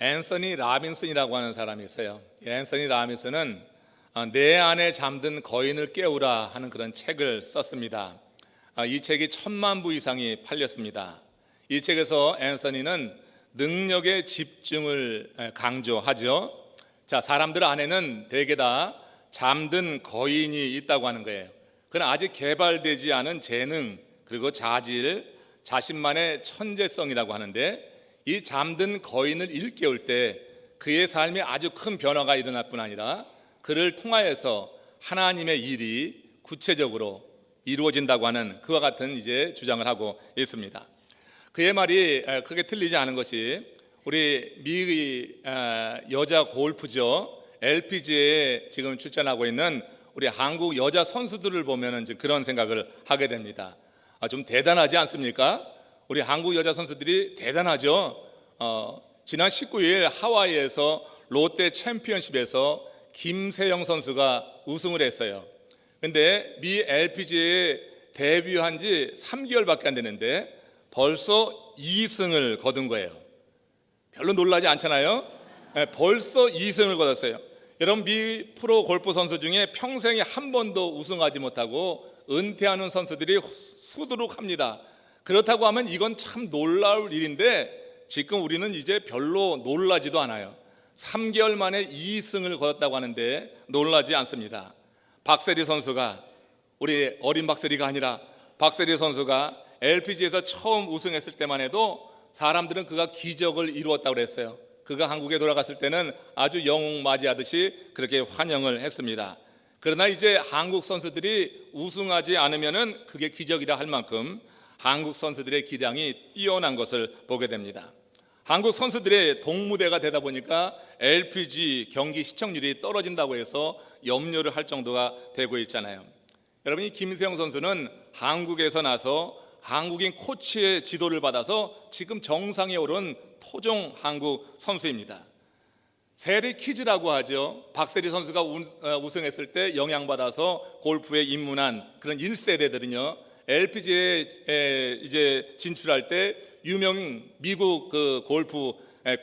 앤서니 라빈슨이라고 하는 사람이 있어요. 앤서니 라빈슨은 내 안에 잠든 거인을 깨우라 하는 그런 책을 썼습니다. 이 책이 10,000,000 부 이상이 팔렸습니다. 이 책에서 앤서니는 능력의 집중을 강조하죠. 자, 사람들 안에는 대개 다 잠든 거인이 있다고 하는 거예요. 그건 아직 개발되지 않은 재능, 그리고 자질, 자신만의 천재성이라고 하는데, 이 잠든 거인을 일깨울 때 그의 삶에 아주 큰 변화가 일어날 뿐 아니라 그를 통하여서 하나님의 일이 구체적으로 이루어진다고 하는 그와 같은 주장을 하고 있습니다. 그의 말이 크게 틀리지 않은 것이 우리 미 여자 골프죠, LPGA에 지금 출전하고 있는 우리 한국 여자 선수들을 보면 그런 생각을 하게 됩니다. 좀 대단하지 않습니까? 우리 한국 여자 선수들이 대단하죠. 지난 19일 하와이에서 롯데 챔피언십에서 김세영 선수가 우승을 했어요. 근데 미 LPGA에 데뷔한 지 3개월밖에 안 되는데 벌써 2승을 거둔 거예요. 별로 놀라지 않잖아요. 벌써 2승을 거뒀어요. 여러분, 미 프로 골프 선수 중에 평생에 한 번도 우승하지 못하고 은퇴하는 선수들이 수두룩합니다. 그렇다고 하면 이건 참 놀라울 일인데 지금 우리는 이제 별로 놀라지도 않아요. 3개월 만에 2승을 거뒀다고 하는데 놀라지 않습니다. 박세리 선수가, 우리 어린 박세리가 아니라 박세리 선수가 LPGA에서 처음 우승했을 때만 해도 사람들은 그가 기적을 이루었다고 그랬어요. 그가 한국에 돌아갔을 때는 아주 영웅 맞이하듯이 그렇게 환영을 했습니다. 그러나 이제 한국 선수들이 우승하지 않으면은 그게 기적이라 할 만큼 한국 선수들의 기량이 뛰어난 것을 보게 됩니다. 한국 선수들의 동무대가 되다 보니까 LPG 경기 시청률이 떨어진다고 해서 염려를 할 정도가 되고 있잖아요. 여러분, 이 김세영 선수는 한국에서 나서 한국인 코치의 지도를 받아서 지금 정상에 오른 토종 한국 선수입니다. 세리 키즈라고 하죠. 박세리 선수가 우승했을 때 영향받아서 골프에 입문한 그런 1세대들은요, LPGA에 이제 진출할 때 유명 미국 그 골프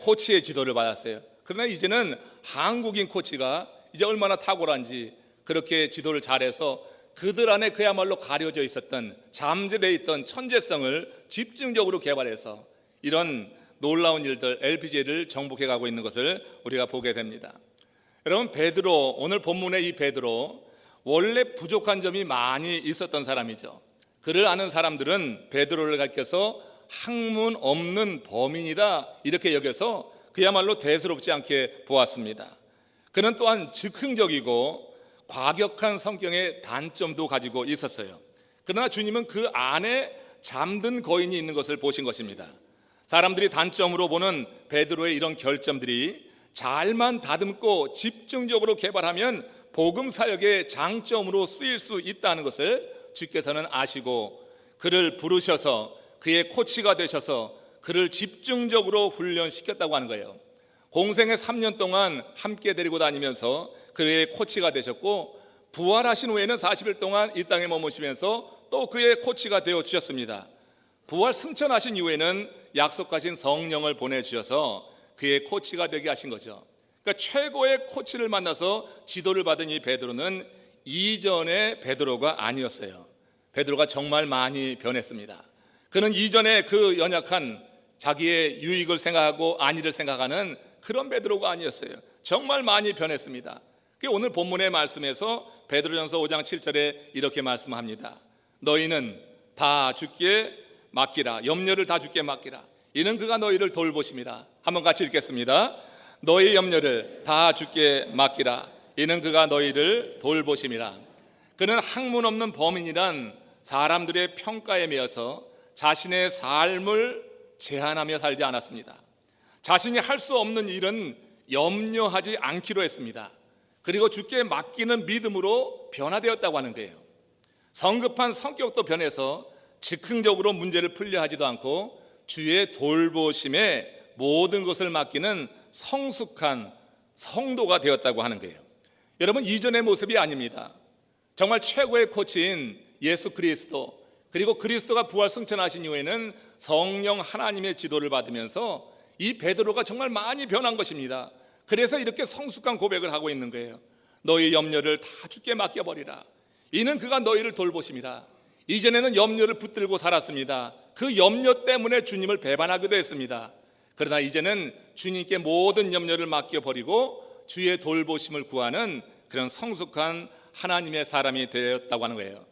코치의 지도를 받았어요. 그러나 이제는 한국인 코치가 이제 얼마나 탁월한지 그렇게 지도를 잘해서 그들 안에 그야말로 가려져 있었던, 잠재되어 있던 천재성을 집중적으로 개발해서 이런 놀라운 일들, LPGA를 정복해 가고 있는 것을 우리가 보게 됩니다. 여러분, 베드로, 오늘 본문의 이 베드로 원래 부족한 점이 많이 있었던 사람이죠. 그를 아는 사람들은 베드로를 가리켜서 학문 없는 범인이다 이렇게 여겨서 그야말로 대수롭지 않게 보았습니다. 그는 또한 즉흥적이고 과격한 성격의 단점도 가지고 있었어요. 그러나 주님은 그 안에 잠든 거인이 있는 것을 보신 것입니다. 사람들이 단점으로 보는 베드로의 이런 결점들이 잘만 다듬고 집중적으로 개발하면 복음 사역의 장점으로 쓰일 수 있다는 것을 주께서는 아시고 그를 부르셔서 그의 코치가 되셔서 그를 집중적으로 훈련시켰다고 하는 거예요. 공생의 3년 동안 함께 데리고 다니면서 그의 코치가 되셨고, 부활하신 후에는 40일 동안 이 땅에 머무시면서 또 그의 코치가 되어 주셨습니다. 부활 승천하신 이후에는 약속하신 성령을 보내주셔서 그의 코치가 되게 하신 거죠. 그러니까 최고의 코치를 만나서 지도를 받은 이 베드로는 이전의 베드로가 아니었어요. 베드로가 정말 많이 변했습니다. 그는 이전에 그 연약한 자기의 유익을 생각하고 안위를 생각하는 그런 베드로가 아니었어요. 정말 많이 변했습니다. 오늘 본문의 말씀에서 베드로전서 5장 7절에 이렇게 말씀합니다. 너희는 다 주께 맡기라. 염려를 다 주께 맡기라. 이는 그가 너희를 돌보심이라. 한번 같이 읽겠습니다. 너희 염려를 다 주께 맡기라. 이는 그가 너희를 돌보심이라. 그는 학문 없는 범인이란 사람들의 평가에 매여서 자신의 삶을 제한하며 살지 않았습니다. 자신이 할 수 없는 일은 염려하지 않기로 했습니다. 그리고 주께 맡기는 믿음으로 변화되었다고 하는 거예요. 성급한 성격도 변해서 즉흥적으로 문제를 풀려 하지도 않고 주의 돌보심에 모든 것을 맡기는 성숙한 성도가 되었다고 하는 거예요. 여러분, 이전의 모습이 아닙니다. 정말 최고의 코치인 예수 그리스도, 그리고 그리스도가 부활 승천하신 이후에는 성령 하나님의 지도를 받으면서 이 베드로가 정말 많이 변한 것입니다. 그래서 이렇게 성숙한 고백을 하고 있는 거예요. 너희 염려를 다 주께 맡겨버리라. 이는 그가 너희를 돌보심이라. 이전에는 염려를 붙들고 살았습니다. 그 염려 때문에 주님을 배반하기도 했습니다. 그러나 이제는 주님께 모든 염려를 맡겨버리고 주의 돌보심을 구하는 그런 성숙한 하나님의 사람이 되었다고 하는 거예요.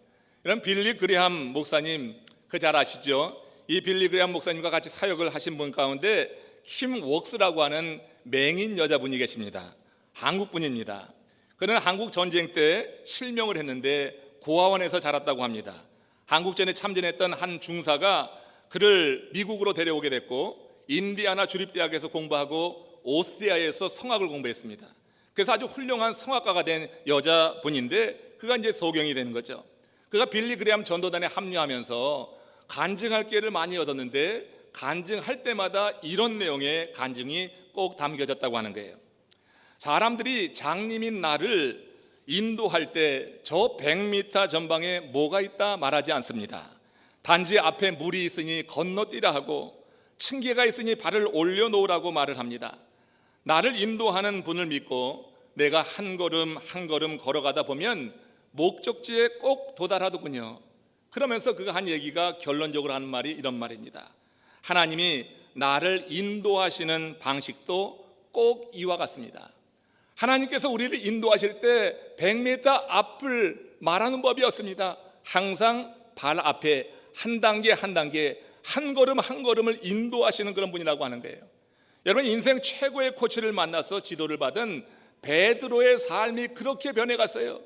이런 빌리 그레함 목사님 그 잘 아시죠? 이 빌리 그레함 목사님과 같이 사역을 하신 분 가운데 킴 웍스라고 하는 맹인 여자분이 계십니다. 한국분입니다. 그는 한국 전쟁 때 실명을 했는데 고아원에서 자랐다고 합니다. 한국전에 참전했던 한 중사가 그를 미국으로 데려오게 됐고 인디아나 주립대학에서 공부하고 오스트리아에서 성악을 공부했습니다. 그래서 아주 훌륭한 성악가가 된 여자분인데 그가 이제 소경이 되는 거죠. 그가 빌리 그레함 전도단에 합류하면서 간증할 기회를 많이 얻었는데 간증할 때마다 이런 내용의 간증이 꼭 담겨졌다고 하는 거예요. 사람들이 장님인 나를 인도할 때 저 100m 전방에 뭐가 있다 말하지 않습니다. 단지 앞에 물이 있으니 건너뛰라 하고 층계가 있으니 발을 올려놓으라고 말을 합니다. 나를 인도하는 분을 믿고 내가 한 걸음 한 걸음 걸어가다 보면 목적지에 꼭 도달하더군요. 그러면서 그가 한 얘기가 결론적으로 하는 말이 이런 말입니다. 하나님이 나를 인도하시는 방식도 꼭 이와 같습니다. 하나님께서 우리를 인도하실 때 100m 앞을 말하는 법이 없습니다. 항상 발 앞에 한 단계 한 단계 한 걸음 한 걸음을 인도하시는 그런 분이라고 하는 거예요. 여러분, 인생 최고의 코치를 만나서 지도를 받은 베드로의 삶이 그렇게 변해갔어요.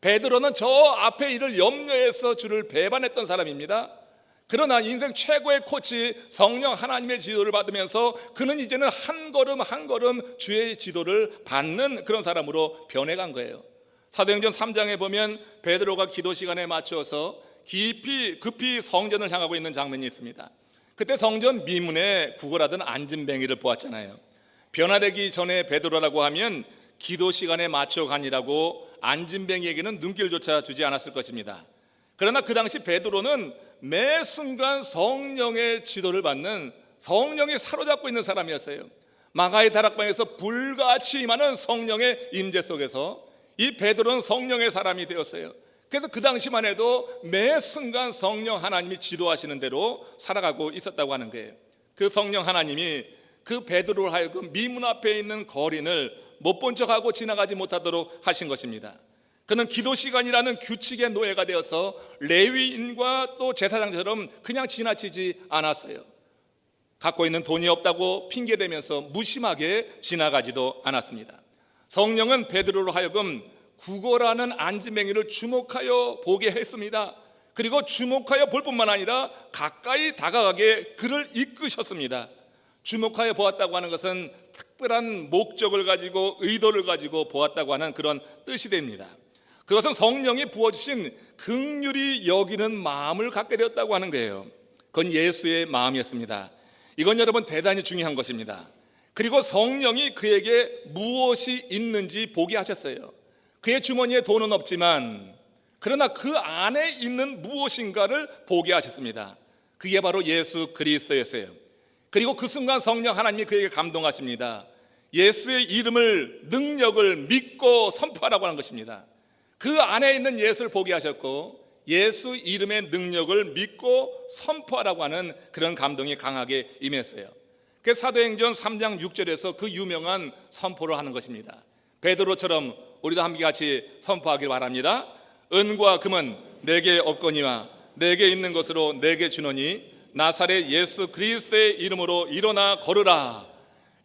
베드로는 저 앞에 일을 염려해서 주를 배반했던 사람입니다. 그러나 인생 최고의 코치 성령 하나님의 지도를 받으면서 그는 이제는 한 걸음 한 걸음 주의 지도를 받는 그런 사람으로 변해간 거예요. 사도행전 3장에 보면 베드로가 기도 시간에 맞춰서 급히 성전을 향하고 있는 장면이 있습니다. 그때 성전 미문에 구걸하던 안진뱅이를 보았잖아요. 변화되기 전에 베드로라고 하면 기도 시간에 맞춰 가니라고 안진뱅이에게는 눈길조차 주지 않았을 것입니다. 그러나 그 당시 베드로는 매 순간 성령의 지도를 받는, 성령이 사로잡고 있는 사람이었어요. 마가의 다락방에서 불같이 임하는 성령의 임재 속에서 이 베드로는 성령의 사람이 되었어요. 그래서 그 당시만 해도 매 순간 성령 하나님이 지도하시는 대로 살아가고 있었다고 하는 거예요. 그 성령 하나님이 그 베드로를 하여금 미문 앞에 있는 거린을 못 본 척하고 지나가지 못하도록 하신 것입니다. 그는 기도 시간이라는 규칙의 노예가 되어서 레위인과 또 제사장처럼 그냥 지나치지 않았어요. 갖고 있는 돈이 없다고 핑계대면서 무심하게 지나가지도 않았습니다. 성령은 베드로로 하여금 구걸하는 안진뱅이를 주목하여 보게 했습니다. 그리고 주목하여 볼 뿐만 아니라 가까이 다가가게 그를 이끄셨습니다. 주목하여 보았다고 하는 것은 특별한 목적을 가지고 의도를 가지고 보았다고 하는 그런 뜻이 됩니다. 그것은 성령이 부어주신 긍휼히 여기는 마음을 갖게 되었다고 하는 거예요. 그건 예수의 마음이었습니다. 이건 여러분 대단히 중요한 것입니다. 그리고 성령이 그에게 무엇이 있는지 보게 하셨어요. 그의 주머니에 돈은 없지만 그러나 그 안에 있는 무엇인가를 보게 하셨습니다. 그게 바로 예수 그리스도였어요. 그리고 그 순간 성령 하나님이 그에게 감동하십니다. 예수의 이름을, 능력을 믿고 선포하라고 하는 것입니다. 그 안에 있는 예수를 보게 하셨고 예수 이름의 능력을 믿고 선포하라고 하는 그런 감동이 강하게 임했어요. 그래서 사도행전 3장 6절에서 그 유명한 선포를 하는 것입니다. 베드로처럼 우리도 함께 같이 선포하길 바랍니다. 은과 금은 내게 없거니와 내게 있는 것으로 내게 주노니 나사렛 예수 그리스도의 이름으로 일어나 걸으라.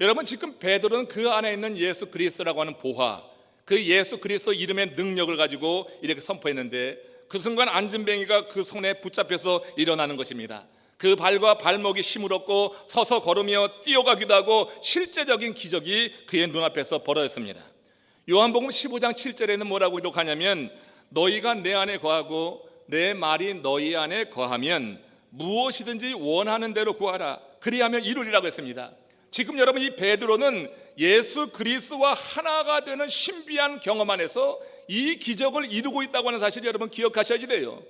여러분, 지금 베드로는 그 안에 있는 예수 그리스도라고 하는 보화, 그 예수 그리스도 이름의 능력을 가지고 이렇게 선포했는데 그 순간 안진뱅이가 그 손에 붙잡혀서 일어나는 것입니다. 그 발과 발목이 힘을 얻고 서서 걸으며 뛰어가기도 하고 실제적인 기적이 그의 눈앞에서 벌어졌습니다. 요한복음 15장 7절에는 뭐라고 기록하냐면 너희가 내 안에 거하고 내 말이 너희 안에 거하면 무엇이든지 원하는 대로 구하라 그리하면 이루리라고 했습니다. 지금 여러분, 이 베드로는 예수 그리스도와 하나가 되는 신비한 경험 안에서 이 기적을 이루고 있다고 하는 사실을 여러분 기억하셔야 돼요.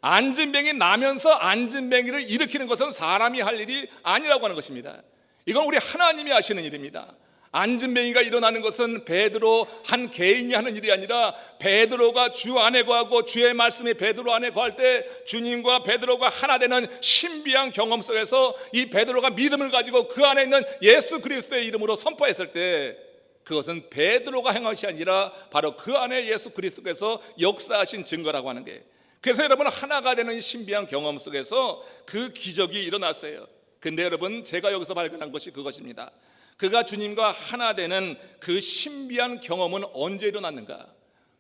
안진뱅이 나면서 안진뱅이를 일으키는 것은 사람이 할 일이 아니라고 하는 것입니다. 이건 우리 하나님이 하시는 일입니다. 안진뱅이가 일어나는 것은 베드로 한 개인이 하는 일이 아니라 베드로가 주 안에 거하고 주의 말씀이 베드로 안에 거할 때 주님과 베드로가 하나 되는 신비한 경험 속에서 이 베드로가 믿음을 가지고 그 안에 있는 예수 그리스도의 이름으로 선포했을 때 그것은 베드로가 행한 것이 아니라 바로 그 안에 예수 그리스도께서 역사하신 증거라고 하는 거예요. 그래서 여러분, 하나가 되는 신비한 경험 속에서 그 기적이 일어났어요. 근데 여러분, 제가 여기서 발견한 것이 그것입니다. 그가 주님과 하나 되는 그 신비한 경험은 언제 일어났는가?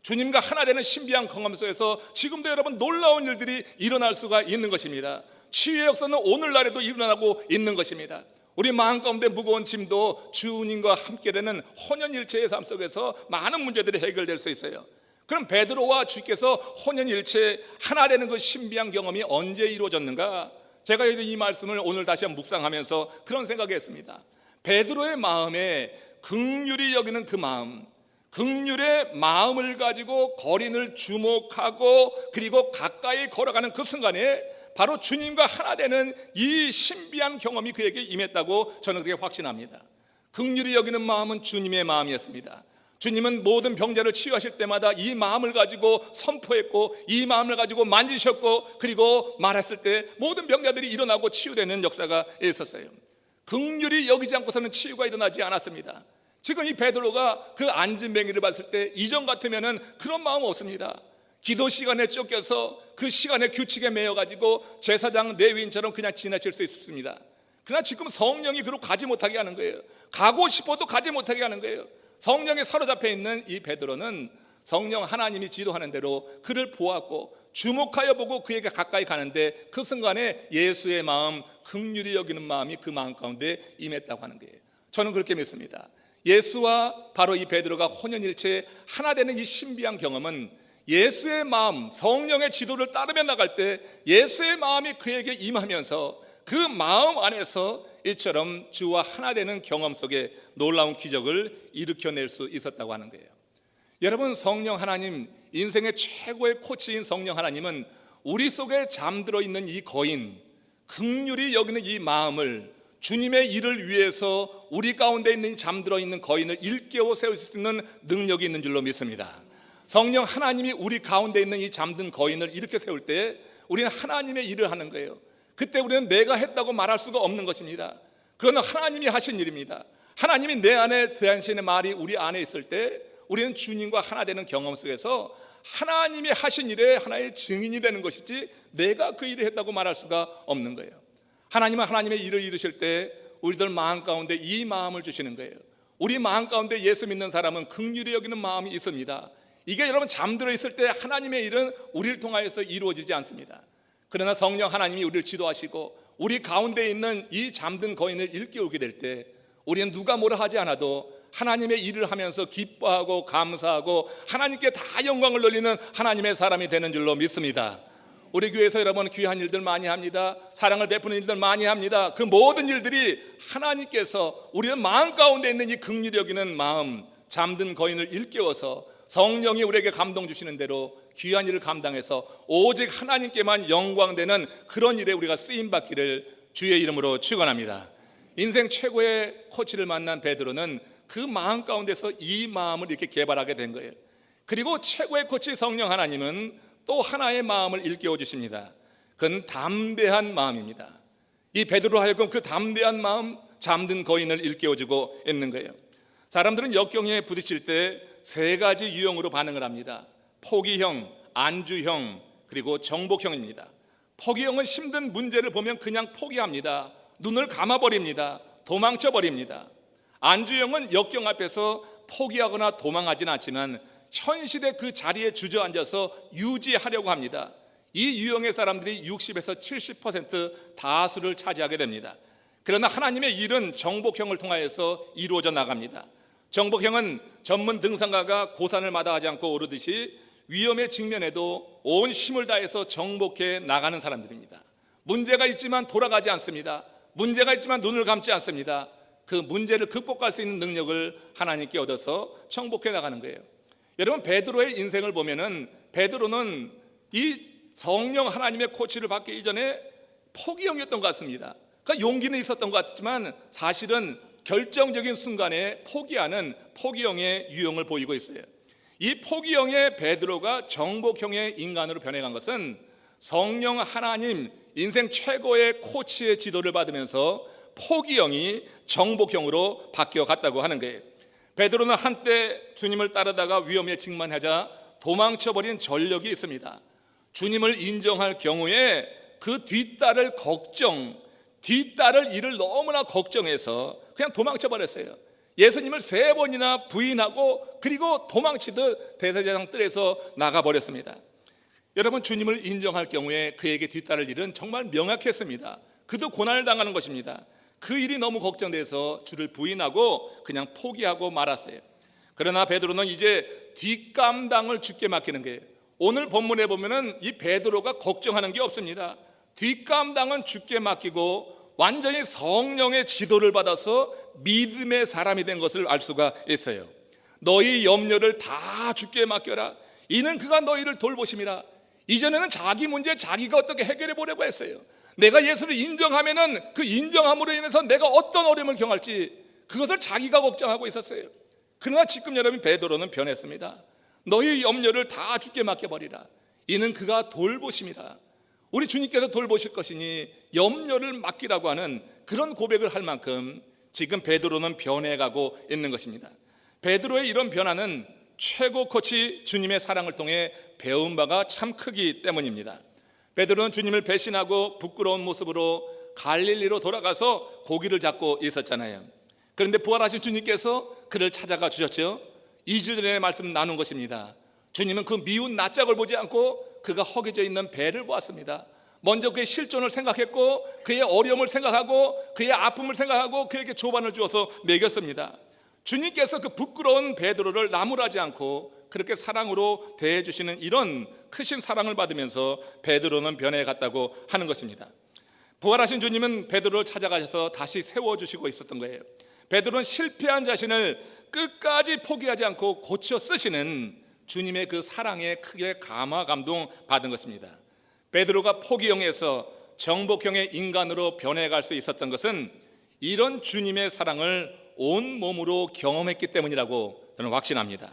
주님과 하나 되는 신비한 경험 속에서 지금도 여러분 놀라운 일들이 일어날 수가 있는 것입니다. 치유의 역사는 오늘날에도 일어나고 있는 것입니다. 우리 마음 가운데 무거운 짐도 주님과 함께 되는 혼연일체의 삶 속에서 많은 문제들이 해결될 수 있어요. 그럼 베드로와 주께서 혼연일체 하나 되는 그 신비한 경험이 언제 이루어졌는가? 제가 이 말씀을 오늘 다시 한번 묵상하면서 그런 생각을 했습니다. 베드로의 마음에 긍휼히 여기는 그 마음, 긍휼의 마음을 가지고 거린을 주목하고 그리고 가까이 걸어가는 그 순간에 바로 주님과 하나 되는 이 신비한 경험이 그에게 임했다고 저는 그렇게 확신합니다. 긍휼히 여기는 마음은 주님의 마음이었습니다. 주님은 모든 병자를 치유하실 때마다 이 마음을 가지고 선포했고 이 마음을 가지고 만지셨고 그리고 말했을 때 모든 병자들이 일어나고 치유되는 역사가 있었어요. 긍휼히 여기지 않고서는 치유가 일어나지 않았습니다. 지금 이 베드로가 그 안진뱅이를 봤을 때 이전 같으면은 그런 마음 없습니다. 기도 시간에 쫓겨서 그 시간에 규칙에 매여가지고 제사장 레위인처럼 그냥 지나칠 수 있었습니다. 그러나 지금 성령이 그로 가지 못하게 하는 거예요. 가고 싶어도 가지 못하게 하는 거예요. 성령에 사로잡혀 있는 이 베드로는 성령 하나님이 지도하는 대로 그를 보았고 주목하여 보고 그에게 가까이 가는데 그 순간에 예수의 마음, 긍휼히 여기는 마음이 그 마음 가운데 임했다고 하는 거예요. 저는 그렇게 믿습니다. 예수와 바로 이 베드로가 혼연일체 하나 되는 이 신비한 경험은 예수의 마음, 성령의 지도를 따르며 나갈 때 예수의 마음이 그에게 임하면서 그 마음 안에서 이처럼 주와 하나 되는 경험 속에 놀라운 기적을 일으켜낼 수 있었다고 하는 거예요. 여러분, 성령 하나님, 인생의 최고의 코치인 성령 하나님은 우리 속에 잠들어 있는 이 거인, 긍휼히 여기는 이 마음을 주님의 일을 위해서 우리 가운데 있는 잠들어 있는 거인을 일깨워 세울 수 있는 능력이 있는 줄로 믿습니다. 성령 하나님이 우리 가운데 있는 이 잠든 거인을 일으켜 세울 때 우리는 하나님의 일을 하는 거예요. 그때 우리는 내가 했다고 말할 수가 없는 것입니다. 그건 하나님이 하신 일입니다. 하나님이 내 안에 대하시는 말이 우리 안에 있을 때 우리는 주님과 하나 되는 경험 속에서 하나님이 하신 일에 하나의 증인이 되는 것이지 내가 그 일을 했다고 말할 수가 없는 거예요. 하나님은 하나님의 일을 이루실 때 우리들 마음 가운데 이 마음을 주시는 거예요. 우리 마음 가운데 예수 믿는 사람은 긍휼히 여기는 마음이 있습니다. 이게 여러분 잠들어 있을 때 하나님의 일은 우리를 통하여서 이루어지지 않습니다. 그러나 성령 하나님이 우리를 지도하시고 우리 가운데 있는 이 잠든 거인을 일깨우게 될 때 우리는 누가 뭐라 하지 않아도 하나님의 일을 하면서 기뻐하고 감사하고 하나님께 다 영광을 돌리는 하나님의 사람이 되는 줄로 믿습니다. 우리 교회에서 여러분 귀한 일들 많이 합니다. 사랑을 베푸는 일들 많이 합니다. 그 모든 일들이 하나님께서 우리의 마음 가운데 있는 이 긍휼히 여기는 마음, 잠든 거인을 일깨워서 성령이 우리에게 감동 주시는 대로 귀한 일을 감당해서 오직 하나님께만 영광되는 그런 일에 우리가 쓰임받기를 주의 이름으로 축원합니다. 인생 최고의 코치를 만난 베드로는 그 마음 가운데서 이 마음을 이렇게 개발하게 된 거예요. 그리고 최고의 코치 성령 하나님은 또 하나의 마음을 일깨워 주십니다. 그건 담대한 마음입니다. 이 베드로 하여금 그 담대한 마음, 잠든 거인을 일깨워주고 있는 거예요. 사람들은 역경에 부딪힐 때 세 가지 유형으로 반응을 합니다. 포기형, 안주형, 그리고 정복형입니다. 포기형은 힘든 문제를 보면 그냥 포기합니다. 눈을 감아버립니다. 도망쳐버립니다. 안주형은 역경 앞에서 포기하거나 도망하지는 않지만 현실의 그 자리에 주저앉아서 유지하려고 합니다. 이 유형의 사람들이 60에서 70% 다수를 차지하게 됩니다. 그러나 하나님의 일은 정복형을 통하여서 이루어져 나갑니다. 정복형은 전문 등산가가 고산을 마다하지 않고 오르듯이 위험에 직면해도 온 힘을 다해서 정복해 나가는 사람들입니다. 문제가 있지만 돌아가지 않습니다. 문제가 있지만 눈을 감지 않습니다. 그 문제를 극복할 수 있는 능력을 하나님께 얻어서 정복해 나가는 거예요. 여러분, 베드로의 인생을 보면은 베드로는 이 성령 하나님의 코치를 받기 이전에 포기형이었던 것 같습니다. 그러니까 용기는 있었던 것 같지만 사실은 결정적인 순간에 포기하는 포기형의 유형을 보이고 있어요. 이 포기형의 베드로가 정복형의 인간으로 변해간 것은 성령 하나님 인생 최고의 코치의 지도를 받으면서 포기형이 정복형으로 바뀌어 갔다고 하는 거예요. 베드로는 한때 주님을 따르다가 위험에 직면하자 도망쳐버린 전력이 있습니다. 주님을 인정할 경우에 그 뒷따를 일을 너무나 걱정해서 그냥 도망쳐버렸어요. 예수님을 3번이나 부인하고 그리고 도망치듯 대제사장 뜰에서 나가버렸습니다. 여러분, 주님을 인정할 경우에 그에게 뒤따를 일은 정말 명확했습니다. 그도 고난을 당하는 것입니다. 그 일이 너무 걱정돼서 주를 부인하고 그냥 포기하고 말았어요. 그러나 베드로는 이제 뒷감당을 주께 맡기는 거예요. 오늘 본문에 보면은 이 베드로가 걱정하는 게 없습니다. 뒷감당은 주께 맡기고 완전히 성령의 지도를 받아서 믿음의 사람이 된 것을 알 수가 있어요. 너희 염려를 다 주께 맡겨라. 이는 그가 너희를 돌보심이라. 이전에는 자기 문제 자기가 어떻게 해결해 보려고 했어요. 내가 예수를 인정하면은 그 인정함으로 인해서 내가 어떤 어려움을 경할지 그것을 자기가 걱정하고 있었어요. 그러나 지금 여러분, 베드로는 변했습니다. 너희 염려를 다 주께 맡겨버리라. 이는 그가 돌보심이라. 우리 주님께서 돌보실 것이니 염려를 맡기라고 하는 그런 고백을 할 만큼 지금 베드로는 변해가고 있는 것입니다. 베드로의 이런 변화는 최고 코치 주님의 사랑을 통해 배운 바가 참 크기 때문입니다. 베드로는 주님을 배신하고 부끄러운 모습으로 갈릴리로 돌아가서 고기를 잡고 있었잖아요. 그런데 부활하신 주님께서 그를 찾아가 주셨죠. 2주 전에 말씀 나눈 것입니다. 주님은 그 미운 낯짝을 보지 않고 그가 허기져 있는 배를 보았습니다. 먼저 그의 실존을 생각했고 그의 어려움을 생각하고 그의 아픔을 생각하고 그에게 조반을 주어서 먹였습니다. 주님께서 그 부끄러운 베드로를 나무라지 않고 그렇게 사랑으로 대해주시는 이런 크신 사랑을 받으면서 베드로는 변해갔다고 하는 것입니다. 부활하신 주님은 베드로를 찾아가셔서 다시 세워주시고 있었던 거예요. 베드로는 실패한 자신을 끝까지 포기하지 않고 고쳐 쓰시는 주님의 그 사랑에 크게 감화 감동 받은 것입니다. 베드로가 포기형에서 정복형의 인간으로 변해갈 수 있었던 것은 이런 주님의 사랑을 온 몸으로 경험했기 때문이라고 저는 확신합니다.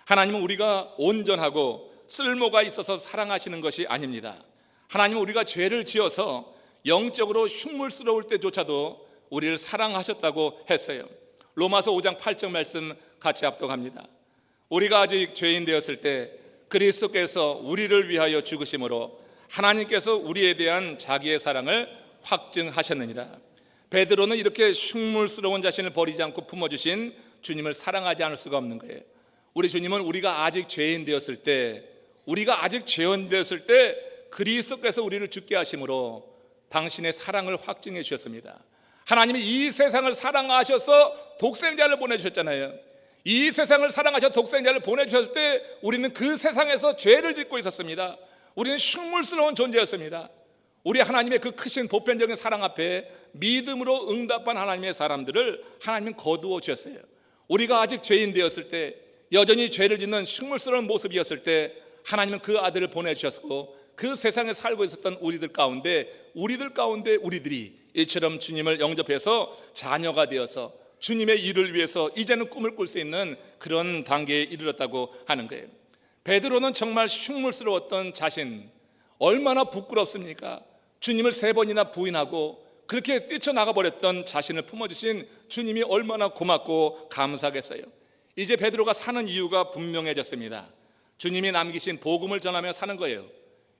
하나님은 우리가 온전하고 쓸모가 있어서 사랑하시는 것이 아닙니다. 하나님은 우리가 죄를 지어서 영적으로 흉물스러울 때조차도 우리를 사랑하셨다고 했어요. 로마서 5장 8절 말씀 같이 합독합니다. 우리가 아직 죄인 되었을 때 그리스도께서 우리를 위하여 죽으심으로 하나님께서 우리에 대한 자기의 사랑을 확증하셨느니라. 베드로는 이렇게 흉물스러운 자신을 버리지 않고 품어주신 주님을 사랑하지 않을 수가 없는 거예요. 우리 주님은 우리가 아직 죄인 되었을 때 그리스도께서 우리를 죽게 하심으로 당신의 사랑을 확증해 주셨습니다. 하나님이 이 세상을 사랑하셔서 독생자를 보내주셨잖아요. 이 세상을 사랑하셔 독생자를 보내주셨을 때 우리는 그 세상에서 죄를 짓고 있었습니다. 우리는 흉물스러운 존재였습니다. 우리 하나님의 그 크신 보편적인 사랑 앞에 믿음으로 응답한 하나님의 사람들을 하나님은 거두어 주셨어요. 우리가 아직 죄인 되었을 때, 여전히 죄를 짓는 흉물스러운 모습이었을 때 하나님은 그 아들을 보내주셨고 그 세상에 살고 있었던 우리들 가운데 우리들이 이처럼 주님을 영접해서 자녀가 되어서 주님의 일을 위해서 이제는 꿈을 꿀 수 있는 그런 단계에 이르렀다고 하는 거예요. 베드로는 정말 흉물스러웠던 자신, 얼마나 부끄럽습니까? 주님을 3번이나 부인하고 그렇게 뛰쳐나가 버렸던 자신을 품어주신 주님이 얼마나 고맙고 감사하겠어요. 이제 베드로가 사는 이유가 분명해졌습니다. 주님이 남기신 복음을 전하며 사는 거예요.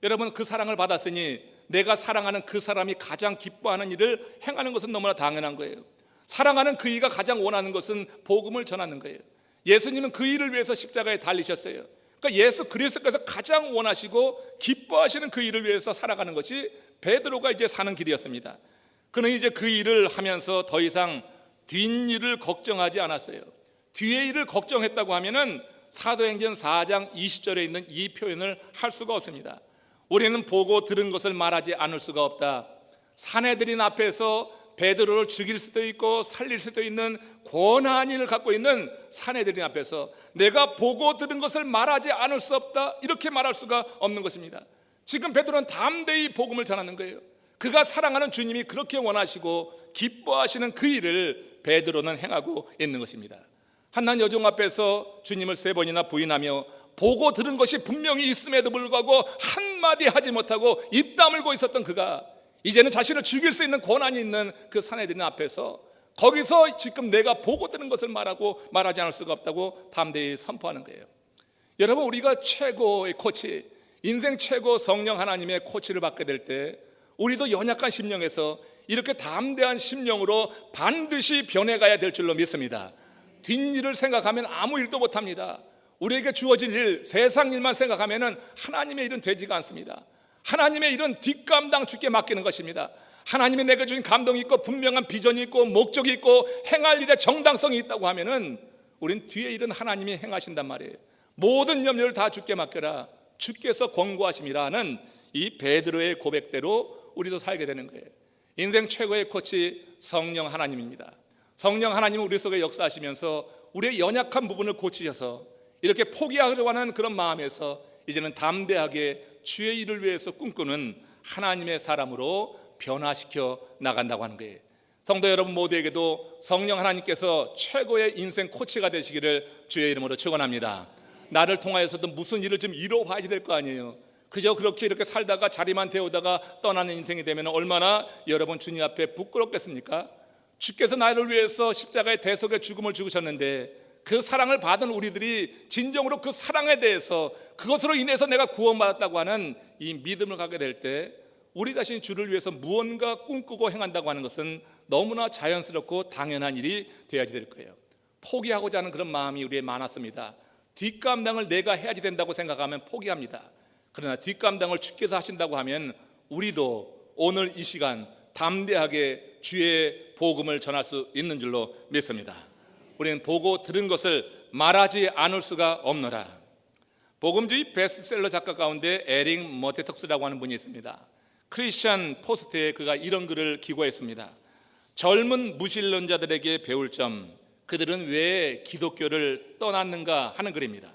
여러분, 그 사랑을 받았으니 내가 사랑하는 그 사람이 가장 기뻐하는 일을 행하는 것은 너무나 당연한 거예요. 사랑하는 그 이가 가장 원하는 것은 복음을 전하는 거예요. 예수님은 그 일을 위해서 십자가에 달리셨어요. 그러니까 예수 그리스도께서 가장 원하시고 기뻐하시는 그 일을 위해서 살아가는 것이 베드로가 이제 사는 길이었습니다. 그는 이제 그 일을 하면서 더 이상 뒷일을 걱정하지 않았어요. 뒤의 일을 걱정했다고 하면은 사도행전 4장 20절에 있는 이 표현을 할 수가 없습니다. 우리는 보고 들은 것을 말하지 않을 수가 없다. 사내들인 앞에서 베드로를 죽일 수도 있고 살릴 수도 있는 권한 일을 갖고 있는 사내들인 앞에서 내가 보고 들은 것을 말하지 않을 수 없다, 이렇게 말할 수가 없는 것입니다. 지금 베드로는 담대히 복음을 전하는 거예요. 그가 사랑하는 주님이 그렇게 원하시고 기뻐하시는 그 일을 베드로는 행하고 있는 것입니다. 한낱 여종 앞에서 주님을 3번이나 부인하며 보고 들은 것이 분명히 있음에도 불구하고 한마디 하지 못하고 입 다물고 있었던 그가 이제는 자신을 죽일 수 있는 권한이 있는 그 사내들인 앞에서 거기서 지금 내가 보고 들은 것을 말하지 않을 수가 없다고 담대히 선포하는 거예요. 여러분, 우리가 최고의 코치, 인생 최고 성령 하나님의 코치를 받게 될 때 우리도 연약한 심령에서 이렇게 담대한 심령으로 반드시 변해가야 될 줄로 믿습니다. 뒷일을 생각하면 아무 일도 못합니다. 우리에게 주어질 일, 세상 일만 생각하면 하나님의 일은 되지가 않습니다. 하나님의 일은 뒷감당 주께 맡기는 것입니다. 하나님이 내게 주신 감동이 있고 분명한 비전이 있고 목적이 있고 행할 일에 정당성이 있다고 하면은 우린 뒤에 일은 하나님이 행하신단 말이에요. 모든 염려를 다 주께 맡겨라, 주께서 권고하심이라는 이 베드로의 고백대로 우리도 살게 되는 거예요. 인생 최고의 코치 성령 하나님입니다. 성령 하나님은 우리 속에 역사하시면서 우리의 연약한 부분을 고치셔서 이렇게 포기하려고 하는 그런 마음에서 이제는 담대하게 주의 일을 위해서 꿈꾸는 하나님의 사람으로 변화시켜 나간다고 하는 거예요. 성도 여러분 모두에게도 성령 하나님께서 최고의 인생 코치가 되시기를 주의 이름으로 축원합니다. 나를 통하여서도 무슨 일을 좀 이뤄봐야 될 거 아니에요. 그저 그렇게 이렇게 살다가 자리만 태우다가 떠나는 인생이 되면 얼마나 여러분 주님 앞에 부끄럽겠습니까? 주께서 나를 위해서 십자가의 대속의 죽음을 죽으셨는데 그 사랑을 받은 우리들이 진정으로 그 사랑에 대해서 그것으로 인해서 내가 구원받았다고 하는 이 믿음을 갖게 될 때 우리 자신이 주를 위해서 무언가 꿈꾸고 행한다고 하는 것은 너무나 자연스럽고 당연한 일이 되어야지 될 거예요. 포기하고자 하는 그런 마음이 우리에 많았습니다. 뒷감당을 내가 해야지 된다고 생각하면 포기합니다. 그러나 뒷감당을 주께서 하신다고 하면 우리도 오늘 이 시간 담대하게 주의 복음을 전할 수 있는 줄로 믿습니다. 우리는 보고 들은 것을 말하지 않을 수가 없노라. 복음주의 베스트셀러 작가 가운데 에릭 머테턱스라고 하는 분이 있습니다. 크리스천 포스트에 그가 이런 글을 기고했습니다. 젊은 무신론자들에게 배울 점, 그들은 왜 기독교를 떠났는가 하는 글입니다.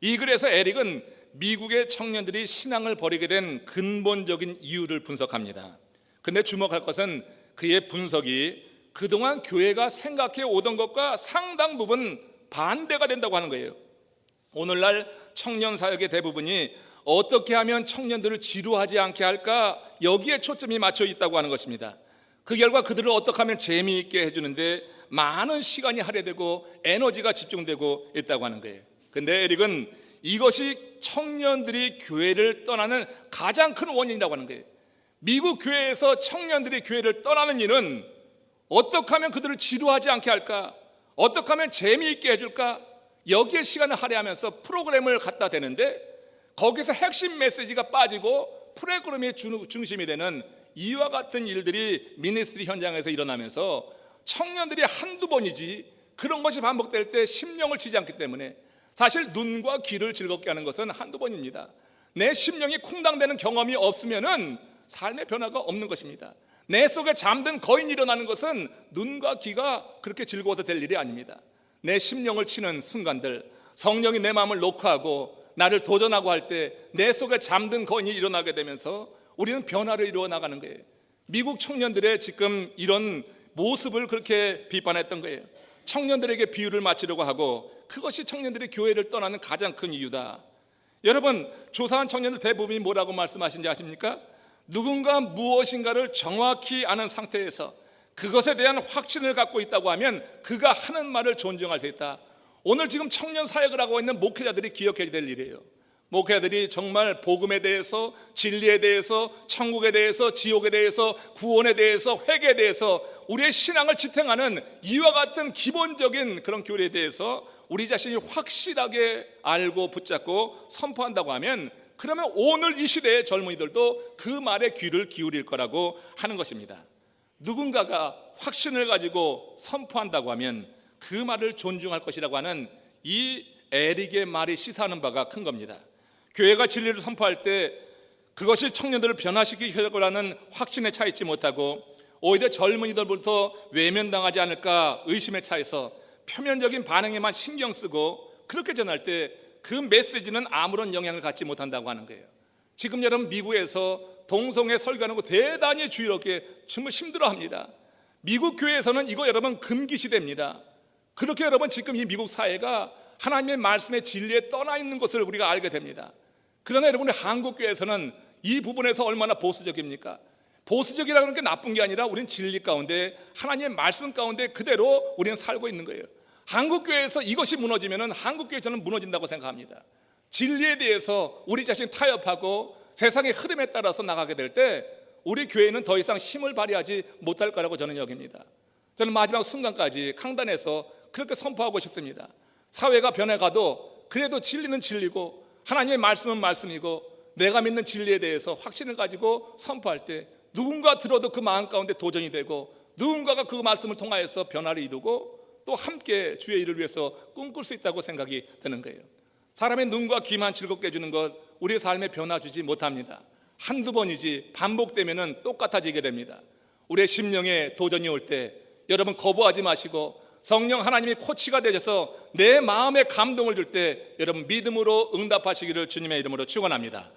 이 글에서 에릭은 미국의 청년들이 신앙을 버리게 된 근본적인 이유를 분석합니다. 그런데 주목할 것은 그의 분석이 그동안 교회가 생각해 오던 것과 상당 부분 반대가 된다고 하는 거예요. 오늘날 청년 사역의 대부분이 어떻게 하면 청년들을 지루하지 않게 할까, 여기에 초점이 맞춰 있다고 하는 것입니다. 그 결과 그들을 어떻게 하면 재미있게 해주는데 많은 시간이 할애되고 에너지가 집중되고 있다고 하는 거예요. 근데 에릭은 이것이 청년들이 교회를 떠나는 가장 큰 원인이라고 하는 거예요. 미국 교회에서 청년들이 교회를 떠나는 이유는 어떻게 하면 그들을 지루하지 않게 할까, 어떻게 하면 재미있게 해줄까, 여기에 시간을 할애하면서 프로그램을 갖다 대는데 거기서 핵심 메시지가 빠지고 프로그램의 중심이 되는 이와 같은 일들이 미니스트리 현장에서 일어나면서 청년들이 한두 번이지 그런 것이 반복될 때 심령을 치지 않기 때문에 사실 눈과 귀를 즐겁게 하는 것은 한두 번입니다. 내 심령이 쿵당대는 경험이 없으면은 삶의 변화가 없는 것입니다. 내 속에 잠든 거인이 일어나는 것은 눈과 귀가 그렇게 즐거워서 될 일이 아닙니다. 내 심령을 치는 순간들, 성령이 내 마음을 녹화하고 나를 도전하고 할 때 내 속에 잠든 거인이 일어나게 되면서 우리는 변화를 이루어 나가는 거예요. 미국 청년들의 지금 이런 모습을 그렇게 비판했던 거예요. 청년들에게 비유를 맞추려고 하고 그것이 청년들이 교회를 떠나는 가장 큰 이유다. 여러분, 조사한 청년들 대부분이 뭐라고 말씀하신지 아십니까? 누군가 무엇인가를 정확히 아는 상태에서 그것에 대한 확신을 갖고 있다고 하면 그가 하는 말을 존중할 수 있다. 오늘 지금 청년 사역을 하고 있는 목회자들이 기억해야 될 일이에요. 목회자들이 정말 복음에 대해서, 진리에 대해서, 천국에 대해서, 지옥에 대해서, 구원에 대해서, 회개에 대해서 우리의 신앙을 지탱하는 이와 같은 기본적인 그런 교리에 대해서 우리 자신이 확실하게 알고 붙잡고 선포한다고 하면, 그러면 오늘 이 시대의 젊은이들도 그 말에 귀를 기울일 거라고 하는 것입니다. 누군가가 확신을 가지고 선포한다고 하면 그 말을 존중할 것이라고 하는 이 에릭의 말이 시사하는 바가 큰 겁니다. 교회가 진리를 선포할 때 그것이 청년들을 변화시키려고 하는 확신에 차 있지 못하고 오히려 젊은이들부터 외면당하지 않을까 의심에 차해서 표면적인 반응에만 신경 쓰고 그렇게 전할 때 그 메시지는 아무런 영향을 갖지 못한다고 하는 거예요. 지금 여러분 미국에서 동성애 설교하는 거 대단히 주의롭게 정말 힘들어합니다. 미국 교회에서는 이거 여러분 금기 시대입니다. 그렇게 여러분 지금 이 미국 사회가 하나님의 말씀의 진리에 떠나 있는 것을 우리가 알게 됩니다. 그러나 여러분의 한국 교회에서는 이 부분에서 얼마나 보수적입니까? 보수적이라는 게 나쁜 게 아니라 우리는 진리 가운데 하나님의 말씀 가운데 그대로 우리는 살고 있는 거예요. 한국 교회에서 이것이 무너지면 한국 교회 저는 무너진다고 생각합니다. 진리에 대해서 우리 자신 타협하고 세상의 흐름에 따라서 나가게 될 때 우리 교회는 더 이상 힘을 발휘하지 못할 거라고 저는 여깁니다. 저는 마지막 순간까지 강단에서 그렇게 선포하고 싶습니다. 사회가 변해가도 그래도 진리는 진리고 하나님의 말씀은 말씀이고 내가 믿는 진리에 대해서 확신을 가지고 선포할 때 누군가 들어도 그 마음 가운데 도전이 되고 누군가가 그 말씀을 통하여서 변화를 이루고 또 함께 주의 일을 위해서 꿈꿀 수 있다고 생각이 드는 거예요. 사람의 눈과 귀만 즐겁게 해주는 것 우리의 삶에 변화 주지 못합니다. 한두 번이지 반복되면 똑같아지게 됩니다. 우리의 심령에 도전이 올 때 여러분 거부하지 마시고 성령 하나님이 코치가 되셔서 내 마음에 감동을 줄 때 여러분 믿음으로 응답하시기를 주님의 이름으로 축원합니다.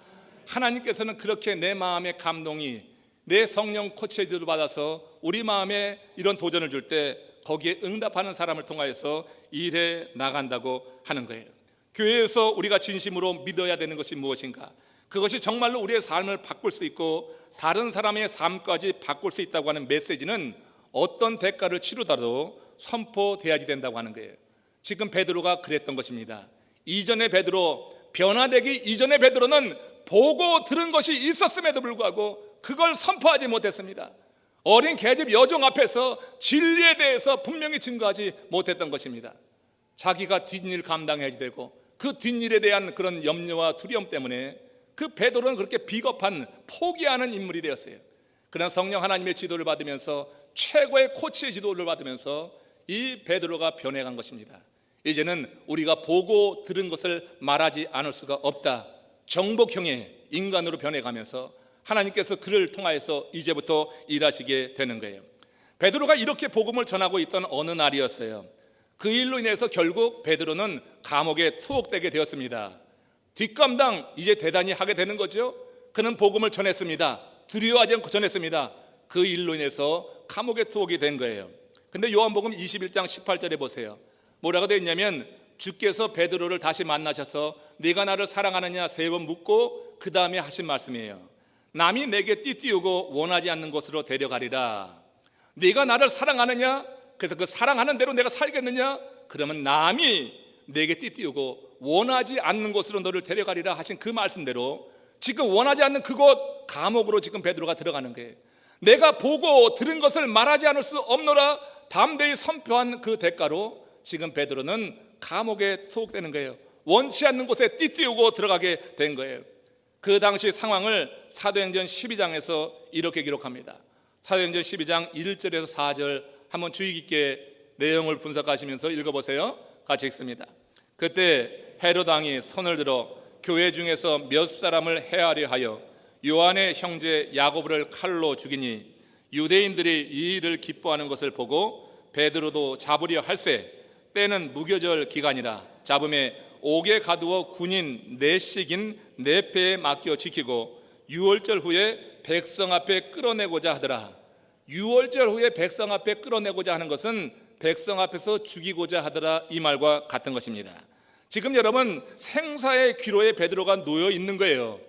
하나님께서는 그렇게 내 마음의 감동이 내 성령 코치를 받아서 우리 마음에 이런 도전을 줄 때 거기에 응답하는 사람을 통하여서 일해 나간다고 하는 거예요. 교회에서 우리가 진심으로 믿어야 되는 것이 무엇인가? 그것이 정말로 우리의 삶을 바꿀 수 있고 다른 사람의 삶까지 바꿀 수 있다고 하는 메시지는 어떤 대가를 치르더라도 선포돼야지 된다고 하는 거예요. 지금 베드로가 그랬던 것입니다. 이전의 베드로, 변화되기 이전의 베드로는 보고 들은 것이 있었음에도 불구하고 그걸 선포하지 못했습니다. 어린 계집 여종 앞에서 진리에 대해서 분명히 증거하지 못했던 것입니다. 자기가 뒷일 감당해야 되고 그 뒷일에 대한 그런 염려와 두려움 때문에 그 베드로는 그렇게 비겁한 포기하는 인물이 되었어요. 그러나 성령 하나님의 지도를 받으면서 최고의 코치의 지도를 받으면서 이 베드로가 변해간 것입니다. 이제는 우리가 보고 들은 것을 말하지 않을 수가 없다. 정복형의 인간으로 변해가면서 하나님께서 그를 통하여서 이제부터 일하시게 되는 거예요. 베드로가 이렇게 복음을 전하고 있던 어느 날이었어요. 그 일로 인해서 결국 베드로는 감옥에 투옥되게 되었습니다. 뒷감당 이제 대단히 하게 되는 거죠. 그는 복음을 전했습니다. 두려워하지 않고 전했습니다. 그 일로 인해서 감옥에 투옥이 된 거예요. 근데 요한복음 21장 18절에 보세요. 뭐라고 되어 있냐면 주께서 베드로를 다시 만나셔서 네가 나를 사랑하느냐 3번 묻고 그 다음에 하신 말씀이에요. 남이 내게 띠띠우고 원하지 않는 곳으로 데려가리라. 네가 나를 사랑하느냐? 그래서 그 사랑하는 대로 내가 살겠느냐? 그러면 남이 내게 띠띠우고 원하지 않는 곳으로 너를 데려가리라 하신 그 말씀대로 지금 원하지 않는 그곳 감옥으로 지금 베드로가 들어가는 거예요. 내가 보고 들은 것을 말하지 않을 수 없노라 담대히 선포한 그 대가로 지금 베드로는 감옥에 투옥되는 거예요. 원치 않는 곳에 띠띠우고 들어가게 된 거예요. 그 당시 상황을 사도행전 12장에서 이렇게 기록합니다. 사도행전 12장 1절에서 4절 한번 주의 깊게 내용을 분석하시면서 읽어보세요. 같이 읽습니다. 그때 헤롯 왕이 손을 들어 교회 중에서 몇 사람을 해하려 하여 요한의 형제 야고보를 칼로 죽이니 유대인들이 이 일을 기뻐하는 것을 보고 베드로도 잡으려 할세 때는 무교절 기간이라 잡음에 옥에 가두어 군인 넷씩인 네 배에 맡겨 지키고 6월절 후에 백성 앞에 끌어내고자 하더라. 6월절 후에 백성 앞에 끌어내고자 하는 것은 백성 앞에서 죽이고자 하더라 이 말과 같은 것입니다. 지금 여러분 생사의 귀로에 베드로가 놓여 있는 거예요.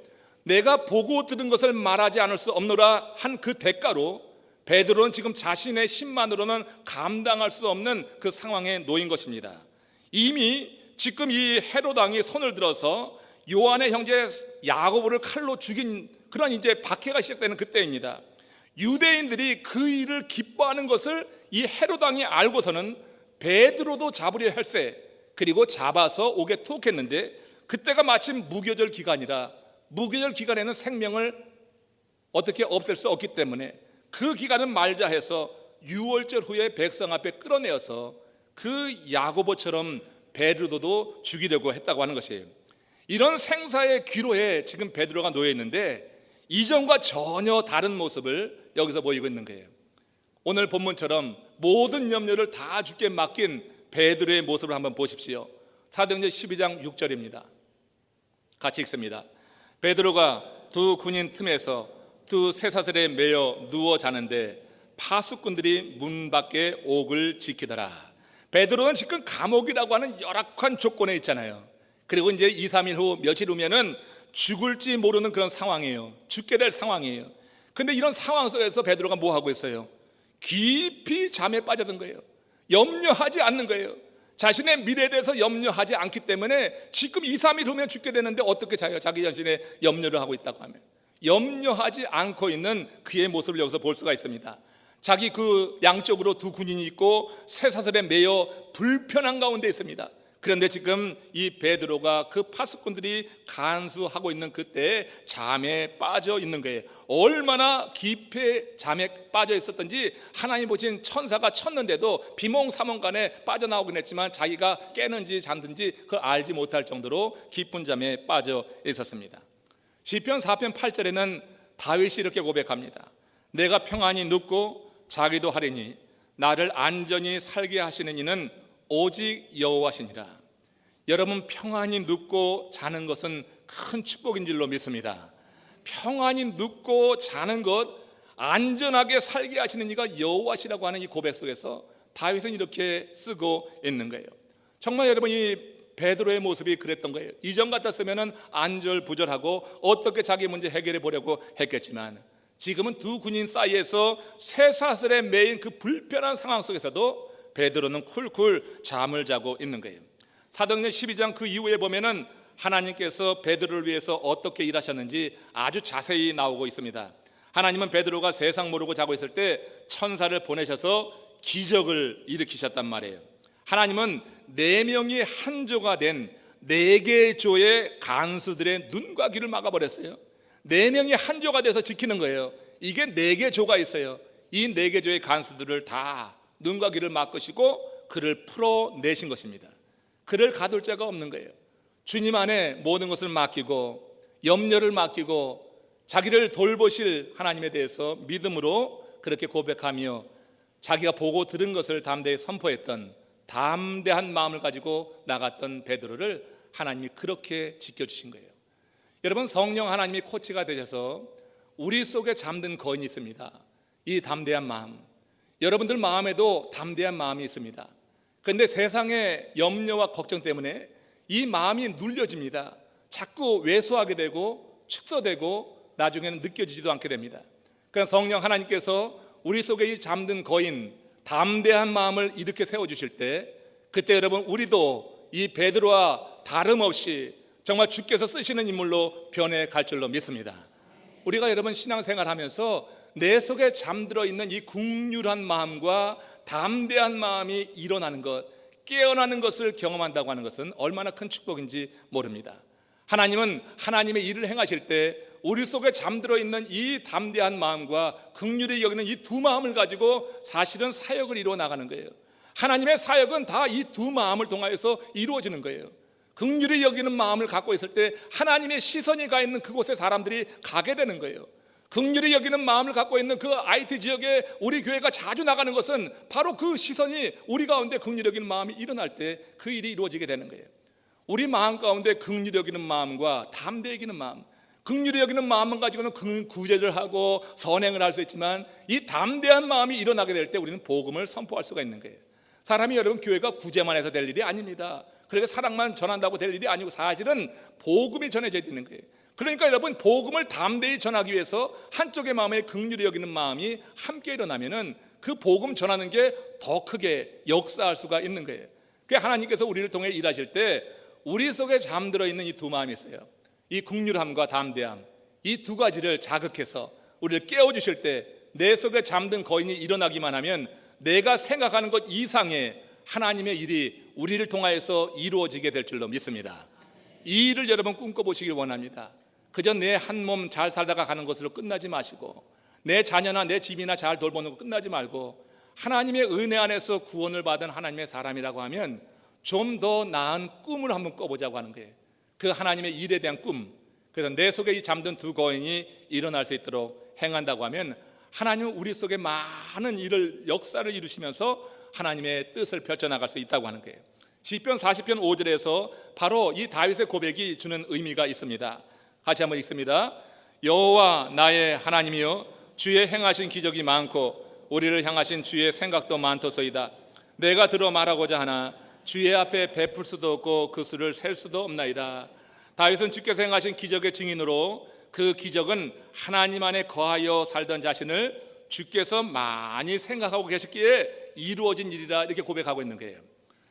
내가 보고 들은 것을 말하지 않을 수 없노라 한 그 대가로 베드로는 지금 자신의 힘만으로는 감당할 수 없는 그 상황에 놓인 것입니다. 이미 지금 이 헤롯 왕이 손을 들어서 요한의 형제 야고보를 칼로 죽인 그런 이제 박해가 시작되는 그때입니다. 유대인들이 그 일을 기뻐하는 것을 이 헤롯 왕이 알고서는 베드로도 잡으려 할세 그리고 잡아서 옥에 투옥했는데 그때가 마침 무교절 기간이라 무교절 기간에는 생명을 어떻게 없앨 수 없기 때문에 그 기간은 말자 해서 6월절 후에 백성 앞에 끌어내어서 그 야고보처럼 베드로도 죽이려고 했다고 하는 것이에요. 이런 생사의 귀로에 지금 베드로가 놓여 있는데 이전과 전혀 다른 모습을 여기서 보이고 있는 거예요. 오늘 본문처럼 모든 염려를 다 주께 맡긴 베드로의 모습을 한번 보십시오. 사도행전 12장 6절입니다. 같이 읽습니다. 베드로가 두 군인 틈에서 두 쇠사슬에 매여 누워 자는데 파수꾼들이 문 밖에 옥을 지키더라. 베드로는 지금 감옥이라고 하는 열악한 조건에 있잖아요. 그리고 이제 2, 3일 후, 며칠 후면은 죽을지 모르는 그런 상황이에요. 죽게 될 상황이에요. 근데 이런 상황 속에서 베드로가 뭐 하고 있어요? 깊이 잠에 빠져든 거예요. 염려하지 않는 거예요. 자신의 미래에 대해서 염려하지 않기 때문에 지금 2, 3일 후면 죽게 되는데 어떻게 자요? 자기 자신의 염려를 하고 있다고 하면 염려하지 않고 있는 그의 모습을 여기서 볼 수가 있습니다. 자기 그 양쪽으로 두 군인이 있고 쇠사슬에 매여 불편한 가운데 있습니다. 그런데 지금 이 베드로가 그 파수꾼들이 간수하고 있는 그때 잠에 빠져 있는 거예요. 얼마나 깊이 잠에 빠져 있었던지 하나님 보신 천사가 쳤는데도 비몽사몽간에 빠져나오긴 했지만 자기가 깨는지 잠든지 그걸 알지 못할 정도로 깊은 잠에 빠져 있었습니다. 시편 4편 8절에는 다윗이 이렇게 고백합니다. 내가 평안히 눕고 자기도 하리니 나를 안전히 살게 하시는 이는 오직 여호와시니라. 여러분, 평안히 눕고 자는 것은 큰 축복인 줄로 믿습니다. 평안히 눕고 자는 것, 안전하게 살게 하시는 이가 여호와시라고 하는 이 고백 속에서 다윗은 이렇게 쓰고 있는 거예요. 정말 여러분, 이 베드로의 모습이 그랬던 거예요. 이전 같았으면 안절부절하고 어떻게 자기 문제 해결해 보려고 했겠지만 지금은 두 군인 사이에서 쇠사슬에 매인 그 불편한 상황 속에서도 베드로는 쿨쿨 잠을 자고 있는 거예요. 사도행전 12장 그 이후에 보면은 하나님께서 베드로를 위해서 어떻게 일하셨는지 아주 자세히 나오고 있습니다. 하나님은 베드로가 세상 모르고 자고 있을 때 천사를 보내셔서 기적을 일으키셨단 말이에요. 하나님은 4명이 한 조가 된 4개의 조의 간수들의 눈과 귀를 막아버렸어요. 4명이 한 조가 돼서 지키는 거예요. 이게 4개 조가 있어요. 이 4개 조의 간수들을 다 눈과 귀를 막으시고 그를 풀어내신 것입니다. 그를 가둘 자가 없는 거예요. 주님 안에 모든 것을 맡기고 염려를 맡기고 자기를 돌보실 하나님에 대해서 믿음으로 그렇게 고백하며 자기가 보고 들은 것을 담대히 선포했던 담대한 마음을 가지고 나갔던 베드로를 하나님이 그렇게 지켜주신 거예요. 여러분, 성령 하나님이 코치가 되셔서 우리 속에 잠든 거인이 있습니다. 이 담대한 마음, 여러분들 마음에도 담대한 마음이 있습니다. 그런데 세상의 염려와 걱정 때문에 이 마음이 눌려집니다. 자꾸 왜소하게 되고 축소되고 나중에는 느껴지지도 않게 됩니다. 그러니까 성령 하나님께서 우리 속에 이 잠든 거인, 담대한 마음을 이렇게 세워주실 때 그때 여러분, 우리도 이 베드로와 다름없이 정말 주께서 쓰시는 인물로 변해갈 줄로 믿습니다. 우리가 여러분 신앙생활하면서 내 속에 잠들어 있는 이 긍휼한 마음과 담대한 마음이 일어나는 것, 깨어나는 것을 경험한다고 하는 것은 얼마나 큰 축복인지 모릅니다. 하나님은 하나님의 일을 행하실 때 우리 속에 잠들어 있는 이 담대한 마음과 긍휼히 여기는 이 두 마음을 가지고 사실은 사역을 이루어 나가는 거예요. 하나님의 사역은 다 이 두 마음을 통하여서 이루어지는 거예요. 긍휼히 여기는 마음을 갖고 있을 때 하나님의 시선이 가 있는 그곳에 사람들이 가게 되는 거예요. 긍휼히 여기는 마음을 갖고 있는 그 IT 지역에 우리 교회가 자주 나가는 것은 바로 그 시선이 우리 가운데 긍휼히 여기는 마음이 일어날 때 그 일이 이루어지게 되는 거예요. 우리 마음 가운데 긍휼히 여기는 마음과 담대히 여기는 마음, 긍휼히 여기는 마음만 가지고는 구제를 하고 선행을 할 수 있지만 이 담대한 마음이 일어나게 될 때 우리는 복음을 선포할 수가 있는 거예요. 사람이 여러분, 교회가 구제만 해서 될 일이 아닙니다. 그러니까 사랑만 전한다고 될 일이 아니고 사실은 복음이 전해져야 되는 거예요. 그러니까 여러분, 복음을 담대히 전하기 위해서 한쪽의 마음에 긍휼히 여기는 마음이 함께 일어나면은 그 복음 전하는 게 더 크게 역사할 수가 있는 거예요. 그러니까 하나님께서 우리를 통해 일하실 때 우리 속에 잠들어 있는 이 두 마음이 있어요. 이 긍휼함과 담대함, 이 두 가지를 자극해서 우리를 깨워주실 때 내 속에 잠든 거인이 일어나기만 하면 내가 생각하는 것 이상의 하나님의 일이 우리를 통하여서 이루어지게 될 줄로 믿습니다. 이 일을 여러분 꿈꿔보시길 원합니다. 그저 내 한 몸 잘 살다가 가는 것으로 끝나지 마시고 내 자녀나 내 집이나 잘 돌보는 거 끝나지 말고 하나님의 은혜 안에서 구원을 받은 하나님의 사람이라고 하면 좀 더 나은 꿈을 한번 꿔보자고 하는 거예요. 그 하나님의 일에 대한 꿈. 그래서 내 속에 이 잠든 두 거인이 일어날 수 있도록 행한다고 하면 하나님은 우리 속에 많은 일을, 역사를 이루시면서 하나님의 뜻을 펼쳐나갈 수 있다고 하는 거예요. 시편 40편 5절에서 바로 이 다윗의 고백이 주는 의미가 있습니다. 같이 한번 읽습니다. 여호와 나의 하나님이여 주의 행하신 기적이 많고 우리를 향하신 주의 생각도 많도소이다. 내가 들어 말하고자 하나 주의 앞에 베풀 수도 없고 그 수를 셀 수도 없나이다. 다윗은 주께서 행하신 기적의 증인으로 그 기적은 하나님 안에 거하여 살던 자신을 주께서 많이 생각하고 계셨기에 이루어진 일이라 이렇게 고백하고 있는 거예요.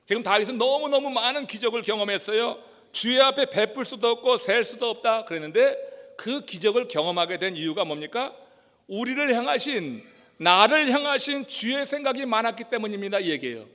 지금 다윗은 너무너무 많은 기적을 경험했어요. 주의 앞에 베풀 수도 없고 셀 수도 없다 그랬는데 그 기적을 경험하게 된 이유가 뭡니까? 우리를 향하신, 나를 향하신 주의 생각이 많았기 때문입니다. 이 얘기예요.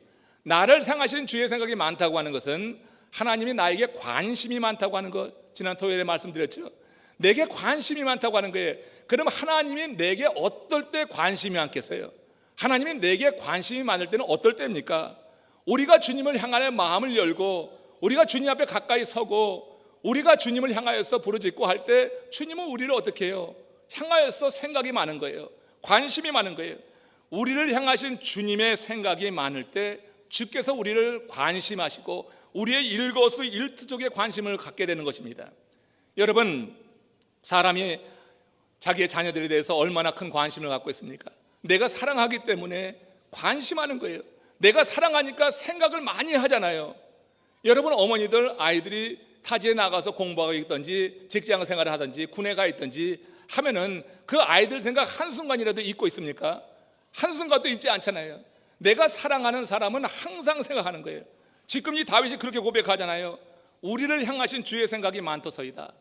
나를 향하신 주의 생각이 많다고 하는 것은 하나님이 나에게 관심이 많다고 하는 것, 지난 토요일에 말씀드렸죠. 내게 관심이 많다고 하는 거예요. 그럼 하나님이 내게 어떨 때 관심이 많겠어요? 하나님이 내게 관심이 많을 때는 어떨 때입니까? 우리가 주님을 향하여 마음을 열고 우리가 주님 앞에 가까이 서고 우리가 주님을 향하여서 부르짖고 할 때 주님은 우리를 어떻게 해요? 향하여서 생각이 많은 거예요. 관심이 많은 거예요. 우리를 향하신 주님의 생각이 많을 때 주께서 우리를 관심하시고 우리의 일거수일투족에 관심을 갖게 되는 것입니다. 여러분, 사람이 자기의 자녀들에 대해서 얼마나 큰 관심을 갖고 있습니까? 내가 사랑하기 때문에 관심하는 거예요. 내가 사랑하니까 생각을 많이 하잖아요. 여러분, 어머니들 아이들이 타지에 나가서 공부하고 있든지 직장 생활을 하든지 군에 가 있든지 하면은 그 아이들 생각 한순간이라도 잊고 있습니까? 한순간도 잊지 않잖아요. 내가 사랑하는 사람은 항상 생각하는 거예요. 지금 이 다윗이 그렇게 고백하잖아요. 우리를 향하신 주의 생각이 많도소이다.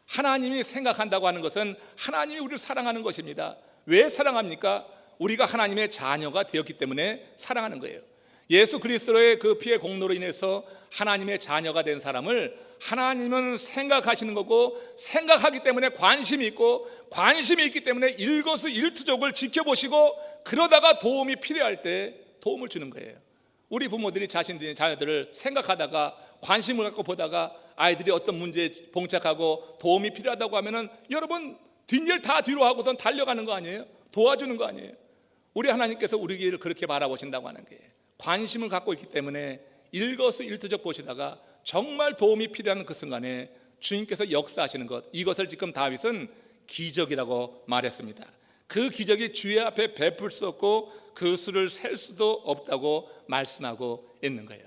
하나님이 생각한다고 하는 것은 하나님이 우리를 사랑하는 것입니다. 왜 사랑합니까? 우리가 하나님의 자녀가 되었기 때문에 사랑하는 거예요. 예수 그리스도의 그 피의 공로로 인해서 하나님의 자녀가 된 사람을 하나님은 생각하시는 거고, 생각하기 때문에 관심이 있고, 관심이 있기 때문에 일거수일투족을 지켜보시고, 그러다가 도움이 필요할 때 도움을 주는 거예요. 우리 부모들이 자신들의 자녀들을 생각하다가 관심을 갖고 보다가 아이들이 어떤 문제에 봉착하고 도움이 필요하다고 하면은 여러분 뒷일 다 뒤로 하고선 달려가는 거 아니에요? 도와주는 거 아니에요? 우리 하나님께서 우리를 그렇게 바라보신다고 하는 게 관심을 갖고 있기 때문에 일거수일투족 보시다가 정말 도움이 필요한 그 순간에 주님께서 역사하시는 것, 이것을 지금 다윗은 기적이라고 말했습니다. 그 기적이 주의 앞에 베풀 수 없고 그 수를 셀 수도 없다고 말씀하고 있는 거예요.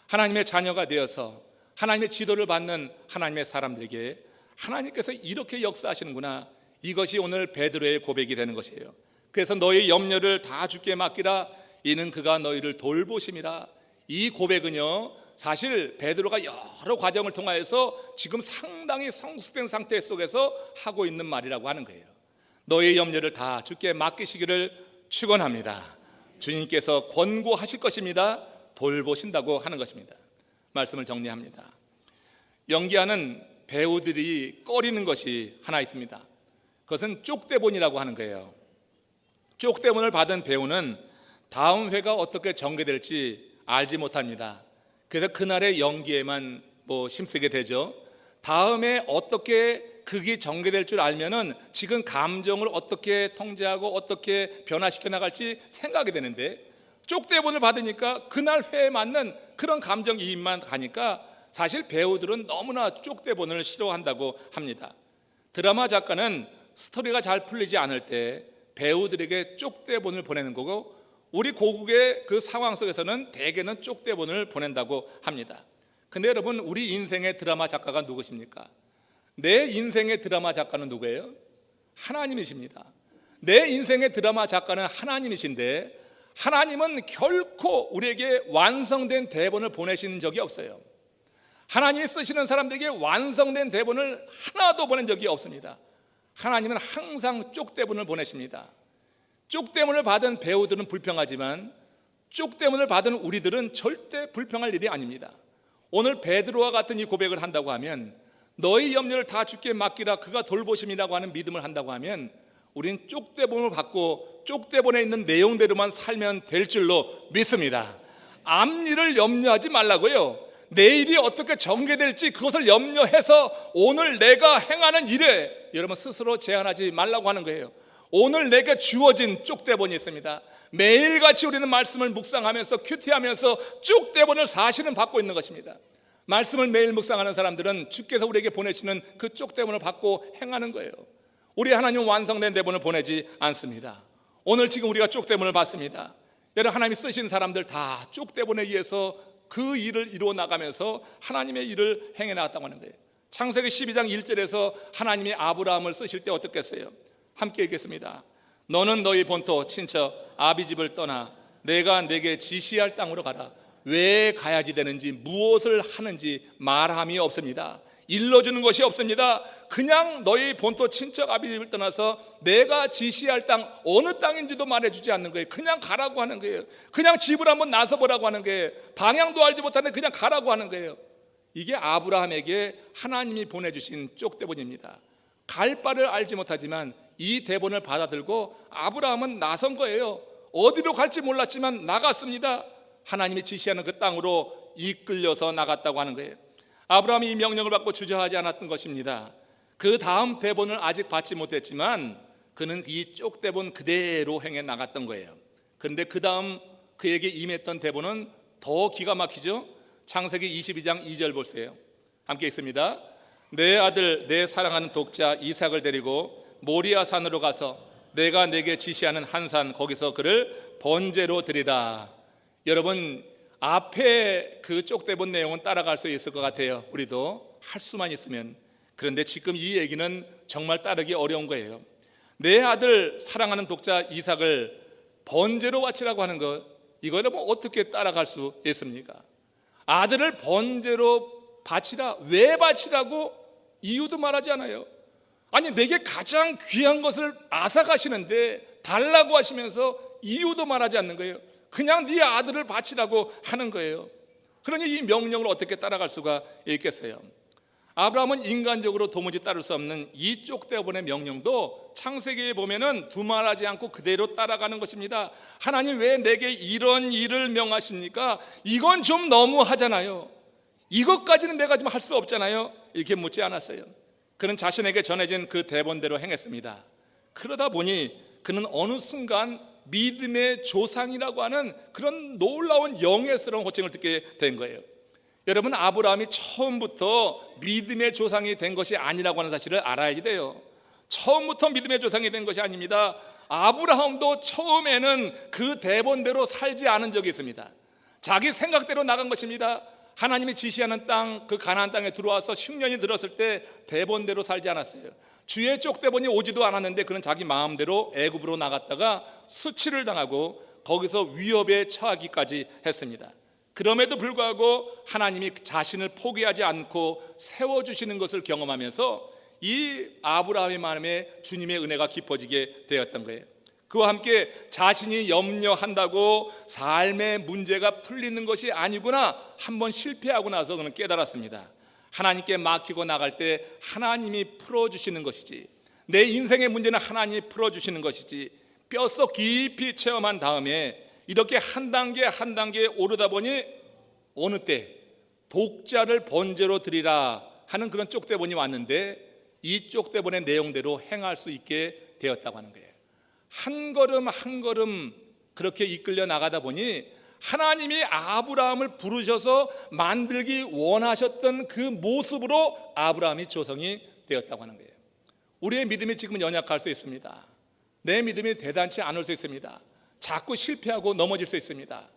하나님의 자녀가 되어서 하나님의 지도를 받는 하나님의 사람들에게 하나님께서 이렇게 역사하시는구나, 이것이 오늘 베드로의 고백이 되는 것이에요. 그래서 너희 염려를 다 주께 맡기라, 이는 그가 너희를 돌보심이라. 이 고백은요, 사실 베드로가 여러 과정을 통하여서 지금 상당히 성숙된 상태 속에서 하고 있는 말이라고 하는 거예요. 너의 염려를 다 주께 맡기시기를 축원합니다. 주님께서 권고하실 것입니다. 돌보신다고 하는 것입니다. 말씀을 정리합니다. 연기하는 배우들이 꺼리는 것이 하나 있습니다. 그것은 쪽대본이라고 하는 거예요. 쪽대본을 받은 배우는 다음 회가 어떻게 전개될지 알지 못합니다. 그래서 그날의 연기에만 힘쓰게 되죠. 다음에 어떻게 극이 전개될 줄 알면은 지금 감정을 어떻게 통제하고 어떻게 변화시켜 나갈지 생각이 되는데, 쪽대본을 받으니까 그날 회에 맞는 그런 감정이입만 가니까 사실 배우들은 너무나 쪽대본을 싫어한다고 합니다. 드라마 작가는 스토리가 잘 풀리지 않을 때 배우들에게 쪽대본을 보내는 거고, 우리 고국의 그 상황 속에서는 대개는 쪽대본을 보낸다고 합니다. 근데 여러분, 우리 인생의 드라마 작가가 누구십니까? 내 인생의 드라마 작가는 누구예요? 하나님이십니다. 내 인생의 드라마 작가는 하나님이신데, 하나님은 결코 우리에게 완성된 대본을 보내시는 적이 없어요. 하나님이 쓰시는 사람들에게 완성된 대본을 하나도 보낸 적이 없습니다. 하나님은 항상 쪽대본을 보내십니다. 쪽대본을 받은 배우들은 불평하지만 쪽대본을 받은 우리들은 절대 불평할 일이 아닙니다. 오늘 베드로와 같은 이 고백을 한다고 하면, 너희 염려를 다 주께 맡기라, 그가 돌보심이라고 하는 믿음을 한다고 하면, 우린 쪽대본을 받고 쪽대본에 있는 내용대로만 살면 될 줄로 믿습니다. 앞일을 염려하지 말라고요. 내일이 어떻게 전개될지 그것을 염려해서 오늘 내가 행하는 일에 여러분 스스로 제한하지 말라고 하는 거예요. 오늘 내게 주어진 쪽대본이 있습니다. 매일같이 우리는 말씀을 묵상하면서 큐티하면서 쪽대본을 사실은 받고 있는 것입니다. 말씀을 매일 묵상하는 사람들은 주께서 우리에게 보내시는 그 쪽대본을 받고 행하는 거예요. 우리 하나님 완성된 대본을 보내지 않습니다. 오늘 지금 우리가 쪽대본을 봤습니다. 여러분, 하나님이 쓰신 사람들 다 쪽대본에 의해서 그 일을 이루어 나가면서 하나님의 일을 행해 나갔다고 하는 거예요. 창세기 12장 1절에서 하나님이 아브라함을 쓰실 때 어떻게 했어요? 함께 읽겠습니다. 너는 너희 본토 친척 아비집을 떠나 내가 내게 지시할 땅으로 가라. 왜 가야지 되는지, 무엇을 하는지 말함이 없습니다. 일러주는 것이 없습니다. 그냥 너희 본토 친척 아비집을 떠나서 내가 지시할 땅, 어느 땅인지도 말해주지 않는 거예요. 그냥 가라고 하는 거예요. 그냥 집을 한번 나서보라고 하는 거예요. 방향도 알지 못하는데 그냥 가라고 하는 거예요. 이게 아브라함에게 하나님이 보내주신 쪽대본입니다. 갈 바를 알지 못하지만 이 대본을 받아들고 아브라함은 나선 거예요. 어디로 갈지 몰랐지만 나갔습니다. 하나님이 지시하는 그 땅으로 이끌려서 나갔다고 하는 거예요. 아브라함이 이 명령을 받고 주저하지 않았던 것입니다. 그 다음 대본을 아직 받지 못했지만 그는 이 쪽대본 그대로 행해 나갔던 거예요. 그런데 그 다음 그에게 임했던 대본은 더 기가 막히죠. 창세기 22장 2절 보세요. 함께 읽습니다. 내 아들 내 사랑하는 독자 이삭을 데리고 모리아 산으로 가서 내가 내게 지시하는 한 산 거기서 그를 번제로 드리라. 여러분, 앞에 그 쪽대본 내용은 따라갈 수 있을 것 같아요. 우리도 할 수만 있으면. 그런데 지금 이 얘기는 정말 따르기 어려운 거예요. 내 아들 사랑하는 독자 이삭을 번제로 바치라고 하는 것, 이거는 뭐 어떻게 따라갈 수 있습니까? 아들을 번제로 바치라. 왜 바치라고 이유도 말하지 않아요. 아니, 내게 가장 귀한 것을 앗아가시는데 달라고 하시면서 이유도 말하지 않는 거예요. 그냥 네 아들을 바치라고 하는 거예요. 그러니 이 명령을 어떻게 따라갈 수가 있겠어요? 아브라함은 인간적으로 도무지 따를 수 없는 이 쪽대본의 명령도 창세기에 보면은 두말하지 않고 그대로 따라가는 것입니다. 하나님, 왜 내게 이런 일을 명하십니까? 이건 좀 너무하잖아요. 이것까지는 내가 좀 할 수 없잖아요. 이렇게 묻지 않았어요. 그는 자신에게 전해진 그 대본대로 행했습니다. 그러다 보니 그는 어느 순간 믿음의 조상이라고 하는 그런 놀라운 영예스러운 호칭을 듣게 된 거예요. 여러분, 아브라함이 처음부터 믿음의 조상이 된 것이 아니라고 하는 사실을 알아야 돼요. 처음부터 믿음의 조상이 된 것이 아닙니다. 아브라함도 처음에는 그 대본대로 살지 않은 적이 있습니다. 자기 생각대로 나간 것입니다. 하나님이 지시하는 땅, 그 가나안 땅에 들어와서 10년이 들었을 때 대본대로 살지 않았어요. 주의 쪽대본이 오지도 않았는데 그는 자기 마음대로 애굽으로 나갔다가 수치를 당하고 거기서 위협에 처하기까지 했습니다. 그럼에도 불구하고 하나님이 자신을 포기하지 않고 세워주시는 것을 경험하면서 이 아브라함의 마음에 주님의 은혜가 깊어지게 되었던 거예요. 그와 함께 자신이 염려한다고 삶의 문제가 풀리는 것이 아니구나, 한번 실패하고 나서 그는 깨달았습니다. 하나님께 맡기고 나갈 때 하나님이 풀어주시는 것이지, 내 인생의 문제는 하나님이 풀어주시는 것이지, 뼛속 깊이 체험한 다음에 이렇게 한 단계 한 단계 오르다 보니 어느 때 독자를 번제로 드리라 하는 그런 쪽대본이 왔는데 이 쪽대본의 내용대로 행할 수 있게 되었다고 하는 거예요. 한 걸음 한 걸음 그렇게 이끌려 나가다 보니 하나님이 아브라함을 부르셔서 만들기 원하셨던 그 모습으로 아브라함이 조성이 되었다고 하는 거예요. 우리의 믿음이 지금은 연약할 수 있습니다. 내 믿음이 대단치 않을 수 있습니다. 자꾸 실패하고 넘어질 수 있습니다.